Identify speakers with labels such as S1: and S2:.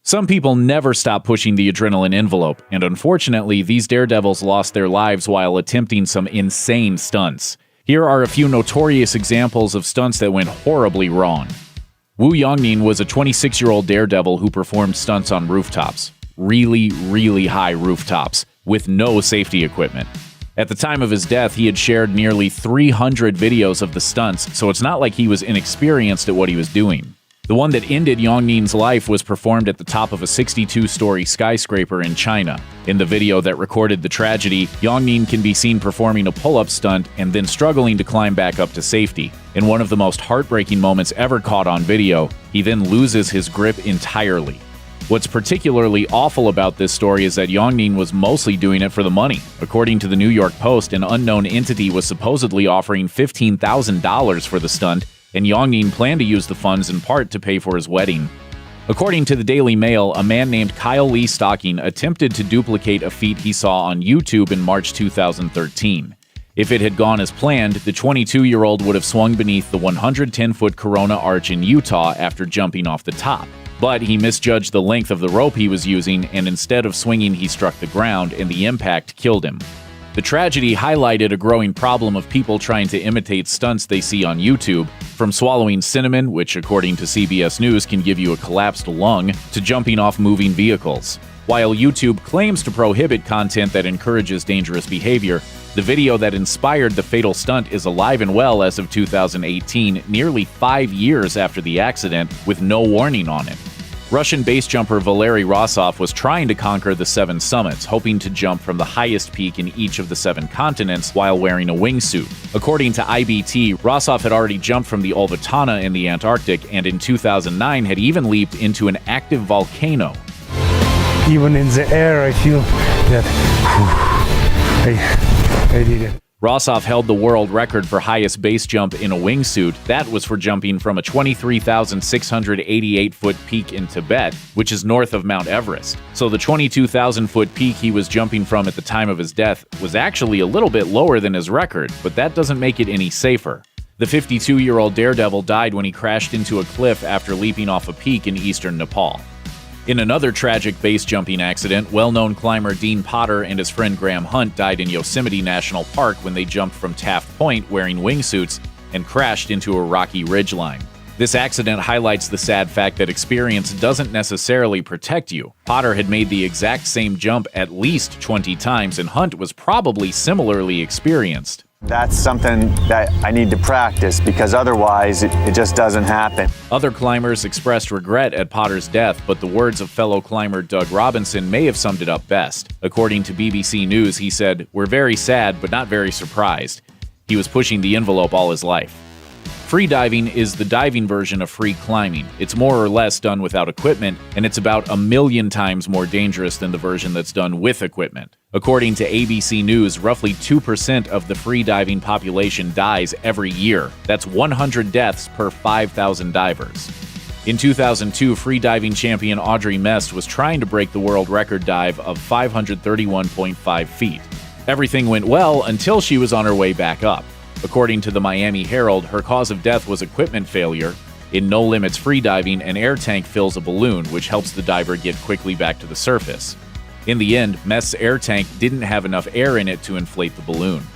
S1: Some people never stop pushing the adrenaline envelope, and unfortunately, these daredevils lost their lives while attempting some insane stunts. Here are a few notorious examples of stunts that went horribly wrong. Wu Yongning was a 26-year-old daredevil who performed stunts on rooftops. Really high rooftops, with no safety equipment. At the time of his death, he had shared nearly 300 videos of the stunts, so it's not like he was inexperienced at what he was doing. The one that ended Yongning's life was performed at the top of a 62-story skyscraper in China. In the video that recorded the tragedy, Yongning can be seen performing a pull-up stunt and then struggling to climb back up to safety. In one of the most heartbreaking moments ever caught on video, he then loses his grip entirely. What's particularly awful about this story is that Yongning was mostly doing it for the money. According to the New York Post, an unknown entity was supposedly offering $15,000 for the stunt, and Yongning planned to use the funds in part to pay for his wedding. According to the Daily Mail, a man named Kyle Lee Stocking attempted to duplicate a feat he saw on YouTube in March 2013. If it had gone as planned, the 22-year-old would have swung beneath the 110-foot Corona Arch in Utah after jumping off the top. But he misjudged the length of the rope he was using, and instead of swinging, he struck the ground, and the impact killed him. The tragedy highlighted a growing problem of people trying to imitate stunts they see on YouTube, from swallowing cinnamon, which according to CBS News can give you a collapsed lung, to jumping off moving vehicles. While YouTube claims to prohibit content that encourages dangerous behavior, the video that inspired the fatal stunt is alive and well as of 2018, nearly 5 years after the accident, with no warning on it. Russian base jumper Valery Rosov was trying to conquer the 7 summits, hoping to jump from the highest peak in each of the 7 continents while wearing a wingsuit. According to IBT, Rosov had already jumped from the Olvatana in the Antarctic, and in 2009 had even leaped into an active volcano.
S2: Even in the air, I feel that I did it.
S1: Rosov held the world record for highest base jump in a wingsuit. That was for jumping from a 23,688-foot peak in Tibet, which is north of Mount Everest. So the 22,000-foot peak he was jumping from at the time of his death was actually a little bit lower than his record, but that doesn't make it any safer. The 52-year-old daredevil died when he crashed into a cliff after leaping off a peak in eastern Nepal. In another tragic base jumping accident, well-known climber Dean Potter and his friend Graham Hunt died in Yosemite National Park when they jumped from Taft Point wearing wingsuits and crashed into a rocky ridgeline. This accident highlights the sad fact that experience doesn't necessarily protect you. Potter had made the exact same jump at least 20 times, and Hunt was probably similarly experienced.
S3: That's something that I need to practice because otherwise it just doesn't happen.
S1: Other climbers expressed regret at Potter's death, but the words of fellow climber Doug Robinson may have summed it up best. According to BBC News, he said, "We're very sad, but not very surprised. He was pushing the envelope all his life." Free diving is the diving version of free climbing. It's more or less done without equipment, and it's about 1,000,000 times more dangerous than the version that's done with equipment. According to ABC News, roughly 2% of the free diving population dies every year. That's 100 deaths per 5,000 divers. In 2002, free diving champion Audrey Mest was trying to break the world record dive of 531.5 feet. Everything went well until she was on her way back up. According to the Miami Herald, her cause of death was equipment failure. In No Limits freediving, an air tank fills a balloon, which helps the diver get quickly back to the surface. In the end, Mest's air tank didn't have enough air in it to inflate the balloon.